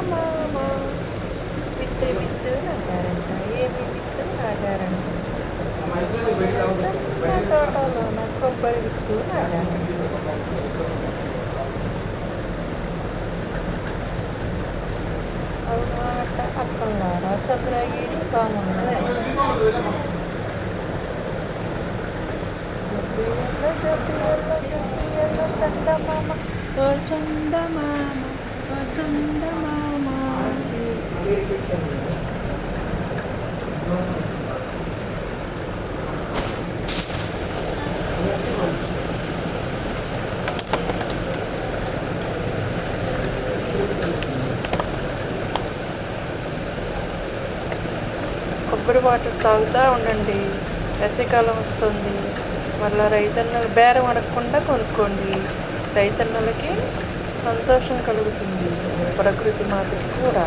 చందమామ విత్తు విత్తు నాటారంట. ఏమి విత్తు నాటారంట? నా తోటలోన కొబ్బరి విత్తు నాటారంట. అవునాట అక్కలారా చంద్రగిరి బాగున్నది. చందమామ ఓ చందమామ ఓ చందమామ. కొబ్బరి వాటర్ తాగుతూ ఉండండి. వేసవికాలం వస్తుంది. మళ్ళీ రైతన్నలు బేరం అడగకుండా కొనుక్కోండి. రైతన్నలకి సంతోషం కలుగుతుంది, ప్రకృతి మాతకి కూడా.